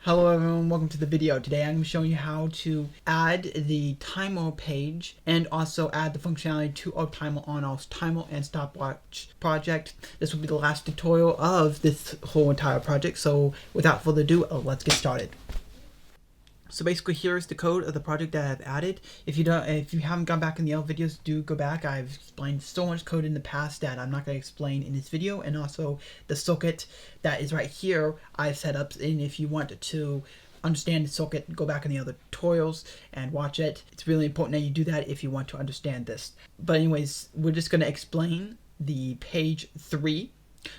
Hello everyone, welcome to the video. Today I'm going to be showing you how to add the timer page and also add the functionality to our timer on our timer and stopwatch project. This will be the last tutorial of this whole entire project, so without further ado, let's get started. So basically here's the code of the project that I've added. If you haven't gone back in the other videos, do go back. I've explained so much code in the past that I'm not going to explain in this video, and also the circuit that is right here I've set up, and if you want to understand the circuit, go back in the other tutorials and watch it. It's really important that you do that if you want to understand this. But anyways, we're just going to explain the page 3,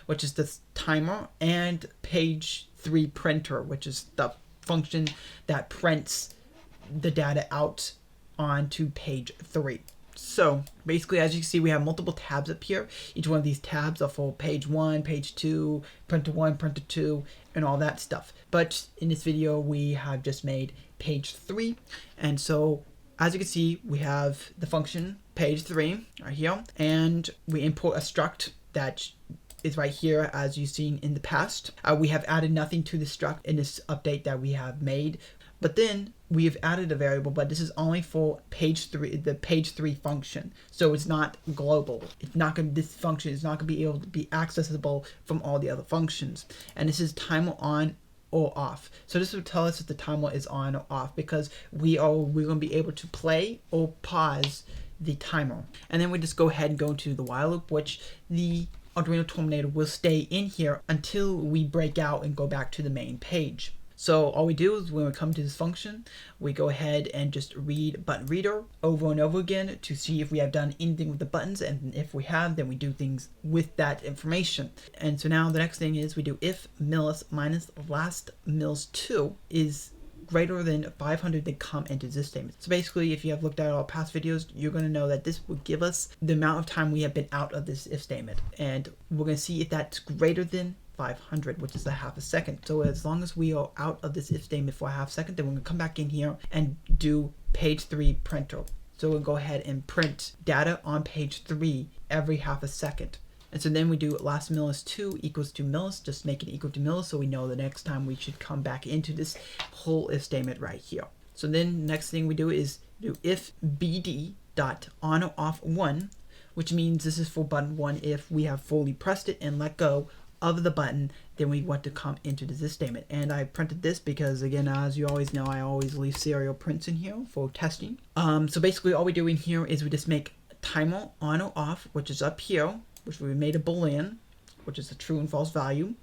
which is the timer, and page 3 printer, which is the function that prints the data out onto page 3. So basically, as you can see, we have multiple tabs up here. Each one of these tabs are for page 1, page 2, printer 1, printer 2, and all that stuff. But in this video, we have just made page 3. And so as you can see, we have the function page 3 right here, and we import a struct that is right here as you've seen in the past. We have added nothing to the struct in this update that we have made, but then we have added a variable, but this is only for page 3, the page 3 function. So it's not global. It's not going this function is not going to be able to be accessible from all the other functions. And this is timer on or off. So this will tell us if the timer is on or off, because we're going to be able to play or pause the timer. And then we just go ahead and go into the while loop, which the Arduino Terminator will stay in here until we break out and go back to the main page. So all we do is when we come to this function, we go ahead and just read button reader over and over again to see if we have done anything with the buttons, and if we have, then we do things with that information. And so now the next thing is we do if millis minus last millis 2 is greater than 500, then come into this statement. So basically, if you have looked at our past videos, you're going to know that this will give us the amount of time we have been out of this if statement. And we're going to see if that's greater than 500, which is a half a second. So as long as we are out of this if statement for a half second, then we're going to come back in here and do page 3 printer. So we'll go ahead and print data on page 3 every half a second. And so then we do last millis 2 equals to millis, just make it equal to millis, so we know the next time we should come back into this whole if statement right here. So then next thing we do is do if bd dot on or off 1, which means this is for button 1. If we have fully pressed it and let go of the button, then we want to come into this statement. And I printed this because, again, as you always know, I always leave serial prints in here for testing. So basically all we do in here is we just make timer on or off, which is up here, which we made a boolean, which is a true and false value,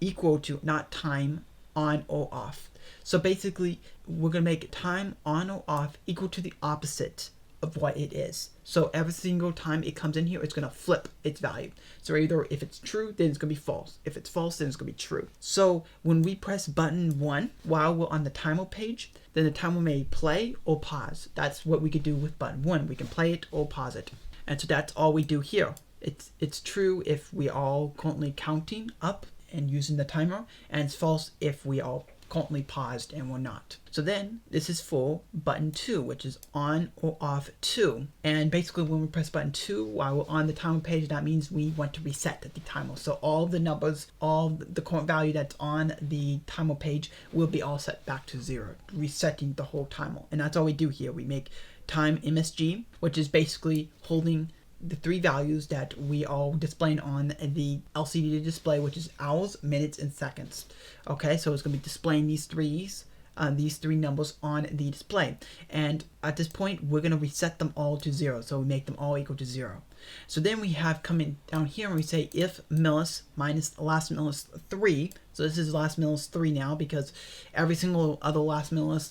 equal to not time on or off. So basically, we're going to make time on or off equal to the opposite of what it is. So every single time it comes in here, it's going to flip its value. So either if it's true, then it's going to be false. If it's false, then it's going to be true. So when we press button 1 while we're on the timer page, then the timer may play or pause. That's what we could do with button 1. We can play it or pause it. And so that's all we do here. It's true if we are currently counting up and using the timer, and it's false if we are currently paused and we're not. So then this is for button 2, which is on or off 2. And basically when we press button 2 while we're on the timer page, that means we want to reset the timer. So all the numbers, all the current value that's on the timer page will be all set back to 0, resetting the whole timer. And that's all we do here. We make time MSG, which is basically holding the 3 values that we are displaying on the LCD display, which is hours, minutes, and seconds. Okay, so it's going to be displaying these three numbers on the display. And at this point, we're going to reset them all to 0. So we make them all equal to 0. So then we have coming down here and we say if millis minus last millis 3. So this is last millis 3 now, because every single other last millis,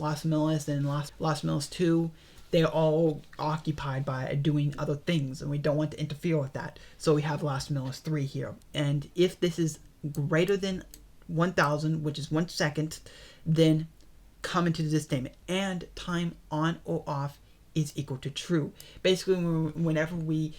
and last millis 2, they're all occupied by doing other things, and we don't want to interfere with that. So we have last millis 3 here. And if this is greater than 1000, which is 1 second, then come into this statement. And time on or off is equal to true. Basically, whenever we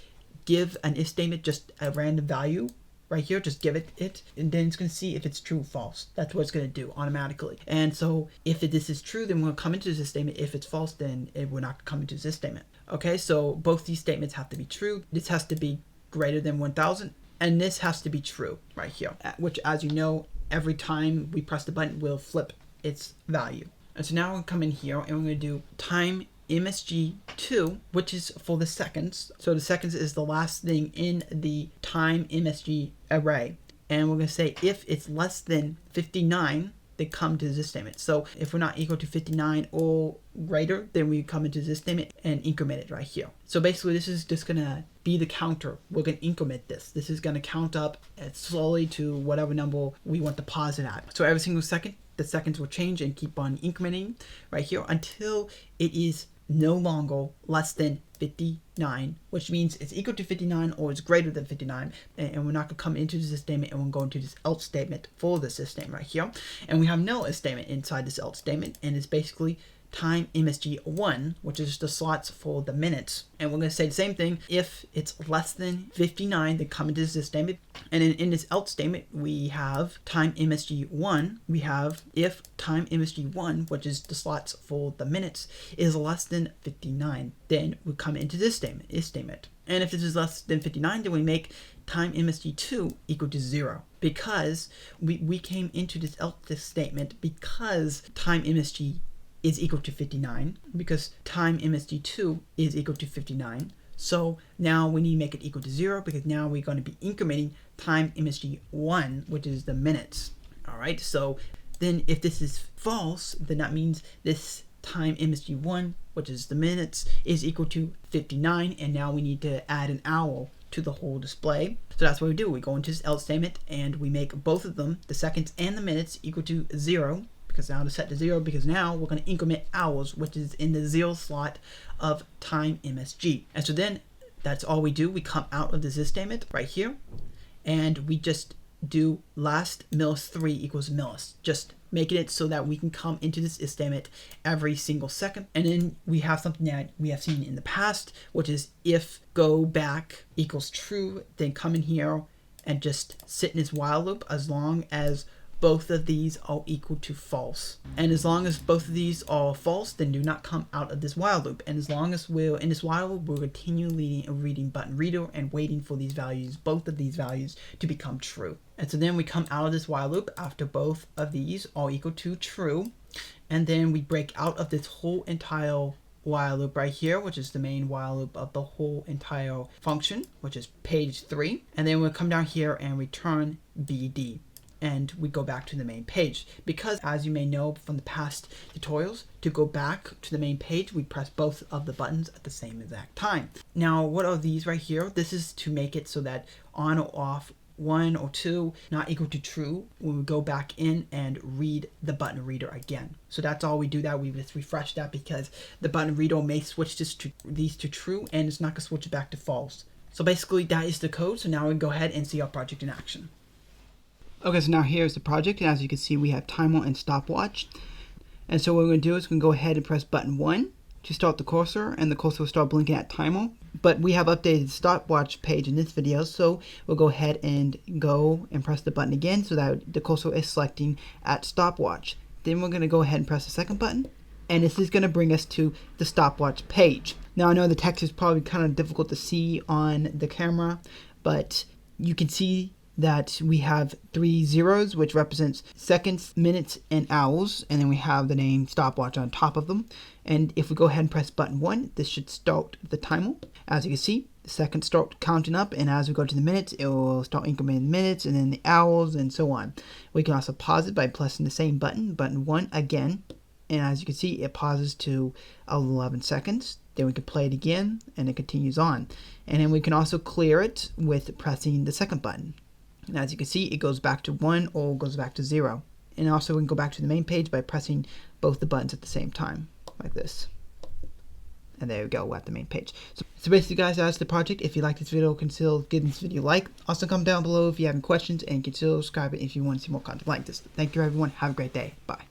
give an if statement just a random value, right here, just give it, and then it's going to see if it's true or false. That's what it's going to do automatically. And so if this is true, then we'll come into this statement. If it's false, then it will not come into this statement. Okay, so both these statements have to be true. This has to be greater than 1000, and this has to be true right here, which, as you know, every time we press the button, will flip its value. And so now we're going to come in here and we're going to do time MSG2, which is for the seconds. So the seconds is the last thing in the time MSG array. And we're going to say if it's less than 59, they come to this statement. So if we're not equal to 59 or greater, then we come into this statement and increment it right here. So basically this is just gonna be the counter. We're gonna increment this. This is gonna count up slowly to whatever number we want to pause it at. So every single second, the seconds will change and keep on incrementing right here until it is no longer less than 59, which means it's equal to 59 or it's greater than 59. And we're not going to come into this statement, and we'll go into this else statement for this statement right here. And we have no statement inside this else statement, and it's basically time MSG1, which is the slots for the minutes. And we're going to say the same thing. If it's less than 59, then come into this statement. And in this else statement, we have time MSG1. We have if time MSG1, which is the slots for the minutes, is less than 59, then we come into this statement, And if this is less than 59, then we make time MSG2 equal to 0. Because we came into this else statement because time MSG is equal to 59, because time MSG2 is equal to 59. So now we need to make it equal to 0, because now we're going to be incrementing time MSG1, which is the minutes. All right, so then if this is false, then that means this time MSG1, which is the minutes, is equal to 59, and now we need to add an hour to the whole display. So that's what we do. We go into this else statement and we make both of them, the seconds and the minutes, equal to 0. Because now to set to 0, because now we're going to increment hours, which is in the 0 slot of time MSG. And so then that's all we do. We come out of this if statement right here, and we just do last millis 3 equals millis, just making it so that we can come into this if statement every single second. And then we have something that we have seen in the past, which is if go back equals true, then come in here and just sit in this while loop as long as both of these are equal to false. And as long as both of these are false, then do not come out of this while loop. And as long as we're in this while loop, we're continually reading button reader and waiting for these values, both of these values, to become true. And so then we come out of this while loop after both of these are equal to true. And then we break out of this whole entire while loop right here, which is the main while loop of the whole entire function, which is page 3. And then we'll come down here and return BD. And we go back to the main page, because as you may know from the past tutorials, to go back to the main page, we press both of the buttons at the same exact time. Now, what are these right here? This is to make it so that on or off, 1 or 2 not equal to true when we go back in and read the button reader again. So that's all we do, that we just refresh that, because the button reader may switch these to true, and it's not going to switch it back to false. So basically that is the code. So now we can go ahead and see our project in action. Okay, so now here's the project, and as you can see, we have timer and stopwatch. And so what we're going to do is we're going to go ahead and press button 1 to start the cursor, and the cursor will start blinking at timer. But we have updated the stopwatch page in this video, so we'll go ahead and go and press the button again so that the cursor is selecting at stopwatch. Then we're going to go ahead and press the second button, and this is going to bring us to the stopwatch page. Now I know the text is probably kind of difficult to see on the camera, but you can see that we have 3 zeros, which represents seconds, minutes, and hours, and then we have the name stopwatch on top of them. And if we go ahead and press button 1, this should start the timer. As you can see, the seconds start counting up, and as we go to the minutes, it will start incrementing minutes, and then the hours, and so on. We can also pause it by pressing the same button, button 1 again, and as you can see, it pauses to 11 seconds. Then we can play it again, and it continues on. And then we can also clear it with pressing the second button. And as you can see, it goes back to 1 or goes back to 0. And also we can go back to the main page by pressing both the buttons at the same time, like this. And there we go, we're at the main page. So basically guys, that's the project. If you like this video, consider giving this video a like. Also comment down below if you have any questions, and consider subscribing if you want to see more content like this. Thank you everyone, have a great day, bye.